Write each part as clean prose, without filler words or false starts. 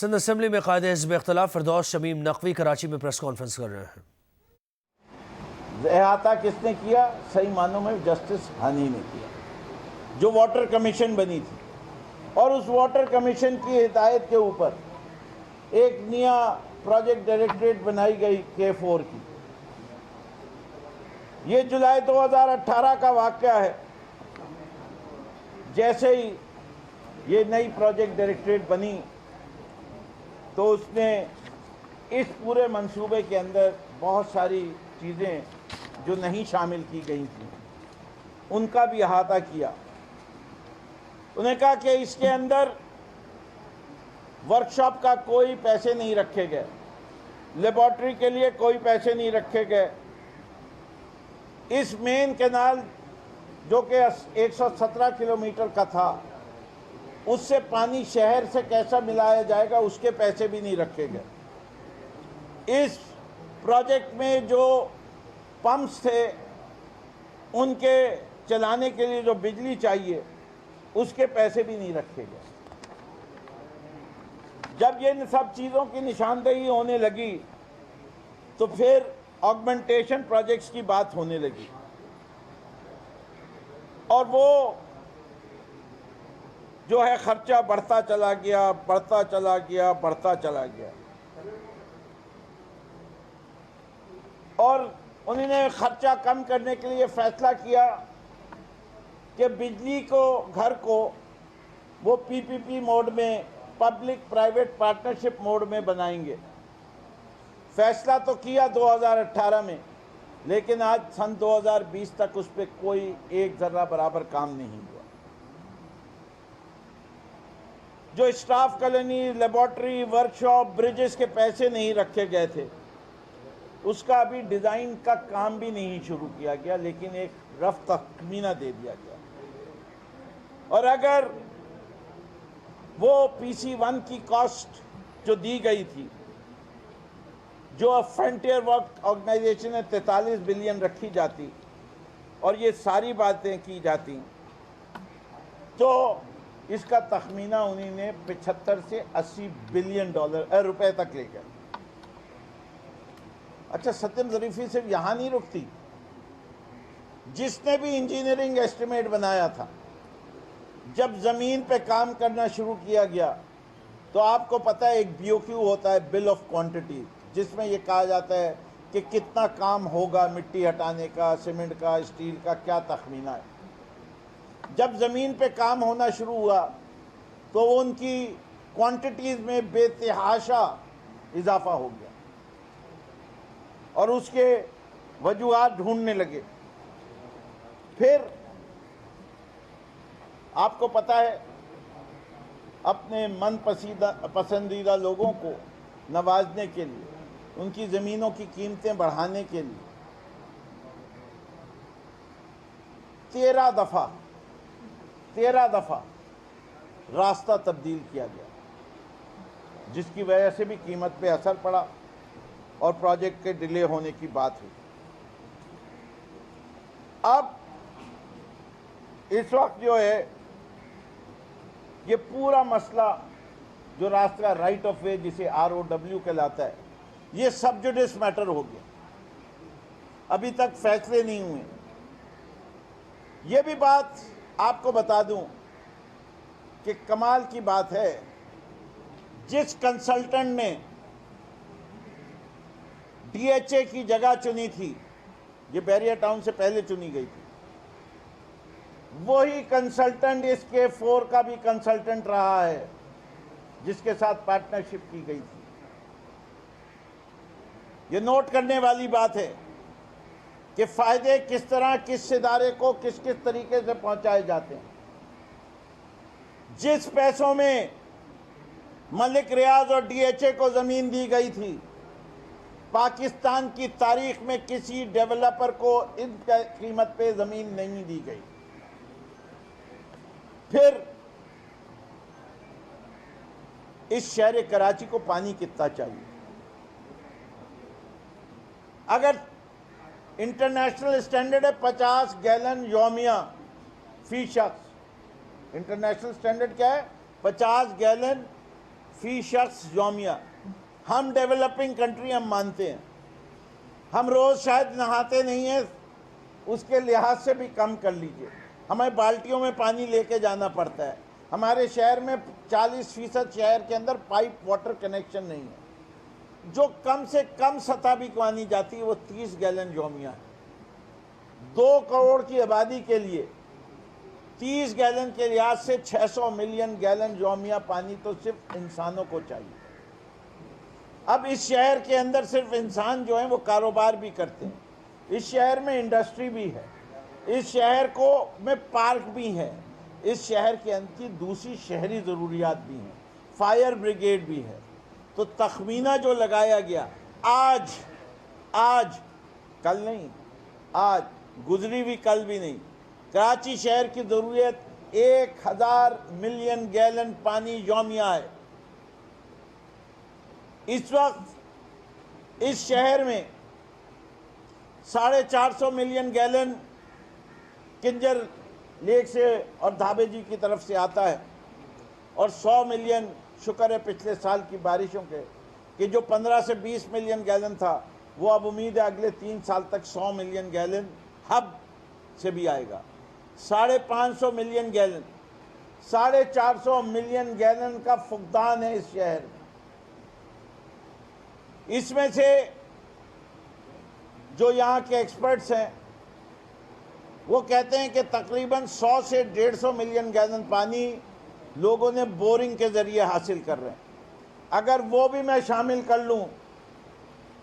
Sindh assembly में कायदे हिज़्ब इख्तिलाफ फिरदौस शमीम नकवी कराची में प्रेस कॉन्फ्रेंस कर रहे हैं। अहाता किसने किया? सही मानों में जस्टिस हानी ने किया, जो वाटर कमीशन बनी थी। और उस वाटर कमीशन की हिदायत के ऊपर एक नया प्रोजेक्ट डायरेक्टरेट बनाई गई K4 की। ये जुलाई 2018 का वाक़या है। जैसे ही ये नई प्रोजेक्ट डायरेक्टरेट बनी तो उसने इस पूरे मंसूबे के अंदर बहुत सारी चीज़ें जो नहीं शामिल की गई थी उनका भी अहाता किया। उन्हें कहा कि इसके अंदर वर्कशॉप का कोई पैसे नहीं रखे गए, लेबॉर्ट्री के लिए कोई पैसे नहीं रखे गए। इस मेन कैनाल जो कि 117 किलोमीटर का था, उससे पानी शहर से कैसा मिलाया जाएगा उसके पैसे भी नहीं रखे गए। इस प्रोजेक्ट में जो पंप्स थे उनके चलाने के लिए जो बिजली चाहिए उसके पैसे भी नहीं रखे गए। जब ये सब चीज़ों की निशानदेही होने लगी तो फिर ऑगमेंटेशन प्रोजेक्ट्स की बात होने लगी और वो जो है खर्चा बढ़ता चला गया, बढ़ता चला गया, बढ़ता चला गया। और उन्होंने खर्चा कम करने के लिए फैसला किया कि बिजली को घर को वो PPP मोड में, पब्लिक प्राइवेट पार्टनरशिप मोड में बनाएंगे। फैसला तो किया 2018 में, लेकिन आज सन 2020 तक उस पर कोई एक जर्रा बराबर काम नहीं हुआ। जो staff colony, laboratory, workshop, bridges के पैसे नहीं रखे गए थे, उसका अभी डिज़ाइन का काम भी नहीं शुरू किया गया, लेकिन एक रफ तखमीना दे दिया गया। और अगर वो PC1 की कॉस्ट जो दी गई थी, जो फ्रंटियर वर्क ऑर्गेनाइजेशन ने 43 बिलियन रखी जाती और ये सारी बातें की जाती, तो इसका तखमीना उन्होंने 75 से 80 बिलियन रुपए तक ले गए। अच्छा, सत्यम ज़रीफ़ी सिर्फ यहाँ नहीं रुकती। जिसने भी इंजीनियरिंग एस्टिमेट बनाया था, जब ज़मीन पे काम करना शुरू किया गया तो आपको पता है एक BOQ होता है, बिल ऑफ क्वांटिटी, जिसमें ये कहा जाता है कि कितना काम होगा, मिट्टी हटाने का, सीमेंट का, स्टील का, क्या तखमीना है। जब ज़मीन पे काम होना शुरू हुआ तो उनकी क्वांटिटीज़ में बेतहाशा इजाफा हो गया और उसके वजूहात ढूंढने लगे। फिर आपको पता है, अपने मन पसंदीदा लोगों को नवाजने के लिए, उनकी ज़मीनों की कीमतें बढ़ाने के लिए 13 दफ़ा रास्ता तब्दील किया गया, जिसकी वजह से भी कीमत पे असर पड़ा और प्रोजेक्ट के डिले होने की बात हुई। अब इस वक्त जो है ये पूरा मसला, जो रास्ता राइट ऑफ वे जिसे ROW कहलाता है, ये सब जुडिस मैटर हो गया। अभी तक फैसले नहीं हुए। ये भी बात आपको बता दूं कि कमाल की बात है, जिस कंसल्टेंट ने DHA की जगह चुनी थी, ये बैरियर टाउन से पहले चुनी गई थी, वही कंसल्टेंट इस K4 का भी कंसल्टेंट रहा है, जिसके साथ पार्टनरशिप की गई थी। ये नोट करने वाली बात है कि फायदे किस तरह, किस इदारे को किस किस तरीके से पहुंचाए जाते हैं। जिस पैसों में मलिक रियाज और DHA को ज़मीन दी गई थी, पाकिस्तान की तारीख में किसी डेवलपर को इन कीमत पे ज़मीन नहीं दी गई। फिर इस शहर कराची को पानी कितना चाहिए? अगर इंटरनेशनल स्टैंडर्ड है 50 गैलन यौमिया फी शख्स, इंटरनेशनल स्टैंडर्ड क्या है? 50 गैलन फी शख्स यौमिया। हम डेवलपिंग कंट्री हम मानते हैं, हम रोज़ शायद नहाते नहीं हैं, उसके लिहाज से भी कम कर लीजिए। हमें बाल्टियों में पानी लेके जाना पड़ता है। हमारे शहर में 40% शहर के अंदर पाइप वाटर कनेक्शन नहीं है। जो कम से कम सतह भी मानी जाती है वो 30 गैलन यौमिया है। 2 करोड़ की आबादी के लिए 30 गैलन के लिहाज से 600 मिलियन गैलन यौमिया पानी तो सिर्फ इंसानों को चाहिए। अब इस शहर के अंदर सिर्फ इंसान जो है वो कारोबार भी करते हैं, इस शहर में इंडस्ट्री भी है, इस शहर को में पार्क भी है, इस शहर के अंदर दूसरी शहरी ज़रूरियात भी हैं, फायर ब्रिगेड भी है। तो तखमीना जो लगाया गया आज कल नहीं, आज गुजरी हुई कल भी नहीं, कराची शहर की ज़रूरत 1000 मिलियन गैलन पानी यौमिया है। इस वक्त इस शहर में 450 मिलियन गैलन किंजर लेक से और धाबे जी की तरफ से आता है, और 100 मिलियन शुक्र है पिछले साल की बारिशों के कि जो 15 से 20 मिलियन गैलन था वो अब उम्मीद है अगले 3 साल तक 100 मिलियन गैलन हब से भी आएगा। 550 मिलियन गैलन, 450 मिलियन गैलन का फुकदान है इस शहर में। इसमें से जो यहाँ के एक्सपर्ट्स हैं वो कहते हैं कि तकरीबन 100 से 150 मिलियन गैलन पानी लोगों ने बोरिंग के ज़रिए हासिल कर रहे हैं। अगर वो भी मैं शामिल कर लूँ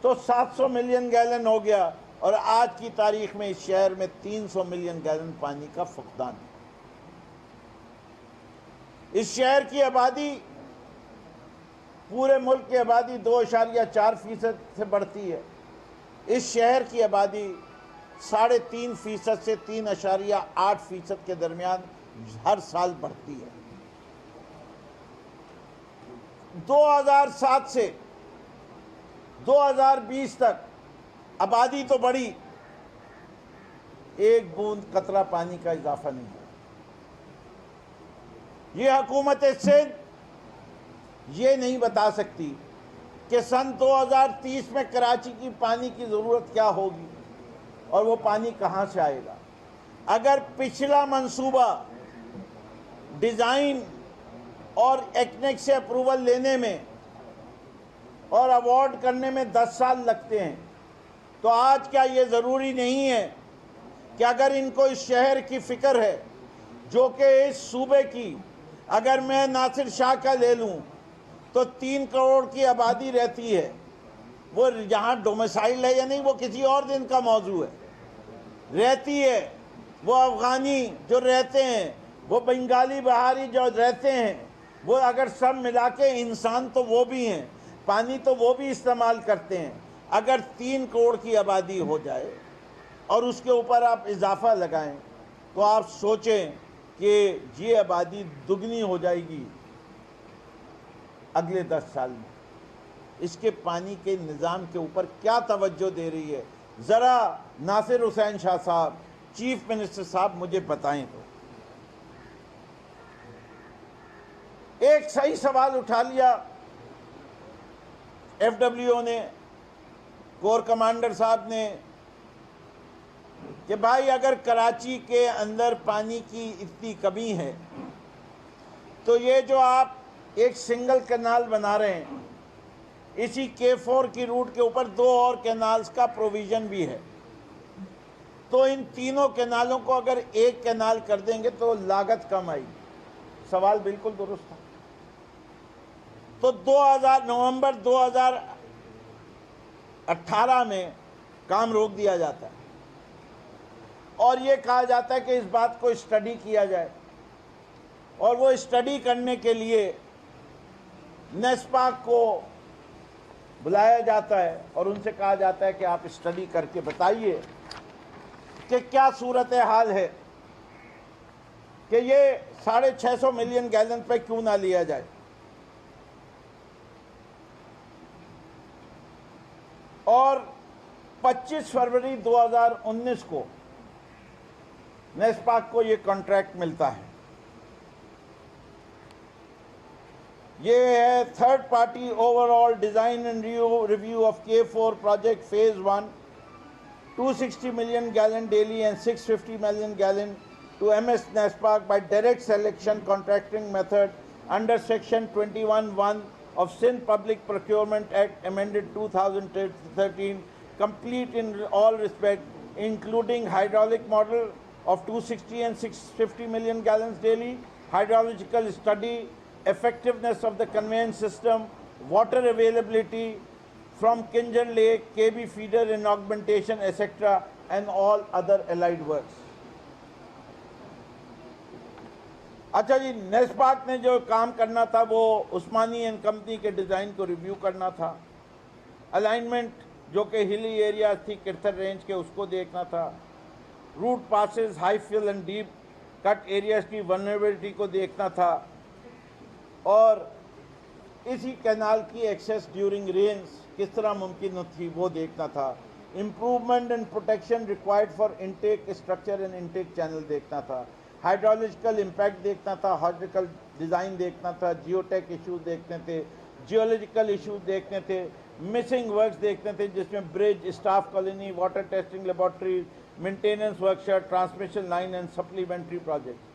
तो 700 मिलियन गैलन हो गया, और आज की तारीख में इस शहर में 300 मिलियन गैलन पानी का फुकदान है। इस शहर की आबादी पूरे मुल्क की आबादी 2.4% से बढ़ती है। इस शहर की आबादी 3.5% से 3.8% के दरमियान हर साल बढ़ती है। 2007 से 2020 तक आबादी तो बढ़ी, एक बूंद कतरा पानी का इजाफा नहीं हुआ। ये हुकूमत सिंध ये नहीं बता सकती कि सन 2030 में कराची की पानी की ज़रूरत क्या होगी और वो पानी कहाँ से आएगा। अगर पिछला मंसूबा डिज़ाइन और एक्नेक से अप्रूवल लेने में और अवार्ड करने में 10 साल लगते हैं, तो आज क्या ये ज़रूरी नहीं है कि अगर इनको इस शहर की फ़िक्र है जो कि इस सूबे की, अगर मैं नासिर शाह का ले लूँ तो 3 करोड़ की आबादी रहती है, वो यहाँ डोमिसाइल है या नहीं वो किसी और दिन का मौजू है, रहती है। वो अफ़गानी जो रहते हैं, वो बंगाली बहारी जो रहते हैं, वो अगर सब मिला के इंसान तो वो भी हैं, पानी तो वो भी इस्तेमाल करते हैं। अगर 3 करोड़ की आबादी हो जाए और उसके ऊपर आप इजाफा लगाएं तो आप सोचें कि ये आबादी दुगनी हो जाएगी अगले 10 साल में। इसके पानी के निज़ाम के ऊपर क्या तवज्जो दे रही है, ज़रा नासिर हुसैन शाह साहब, चीफ मिनिस्टर साहब मुझे बताएं। तो एक सही सवाल उठा लिया FWO ने, कोर कमांडर साहब ने, कि भाई अगर कराची के अंदर पानी की इतनी कमी है तो ये जो आप एक सिंगल कैनाल बना रहे हैं, इसी K4 की रूट के ऊपर 2 और कैनाल्स का प्रोविज़न भी है, तो इन तीनों कैनालों को अगर एक कैनाल कर देंगे तो लागत कम आएगी। सवाल बिल्कुल दुरुस्त था। तो नवंबर 2018 में काम रोक दिया जाता है और ये कहा जाता है कि इस बात को स्टडी किया जाए, और वो स्टडी करने के लिए नेस्पाक को बुलाया जाता है और उनसे कहा जाता है कि आप स्टडी करके बताइए कि क्या सूरत हाल है कि ये 650 मिलियन गैलन पे क्यों ना लिया जाए। और 25 फरवरी 2019 को नेस्पाक को ये कॉन्ट्रैक्ट मिलता है। ये है third party overall design and review of K4 project phase 1, 260 million gallon daily and 650 million gallon to MS NASPAC by direct selection contracting method under section 21(1) of Sindh Public Procurement Act amended 2013, complete in all respect, including hydraulic model of 260 and 650 million gallons daily, hydrological study, effectiveness of the conveyance system, water availability from Kinjan Lake, KB feeder and augmentation, etc., and all other allied works. अच्छा जी, नेस्पाक ने जो काम करना था वो उस्मानी and company के design को review करना था। अलाइनमेंट जो कि हिली एरिया थी किरथर रेंज के, उसको देखना था। Route passes, high fill and deep cut areas की वल्नरेबिलिटी को देखना था और इसी कैनाल की एक्सेस ड्यूरिंग रेन्स किस तरह मुमकिन थी वो देखना था। Improvement and protection required for intake structure and intake channel देखना था। हाइड्रोलॉजिकल इम्पैक्ट देखना था, हाइड्रोलॉजिकल डिज़ाइन देखना था, जियोटेक इश्यूज देखने थे, जियोलॉजिकल इश्यूज देखने थे, मिसिंग वर्क्स देखने थे जिसमें bridge, staff colony, water testing laboratory, maintenance workshop, transmission line and supplementary project.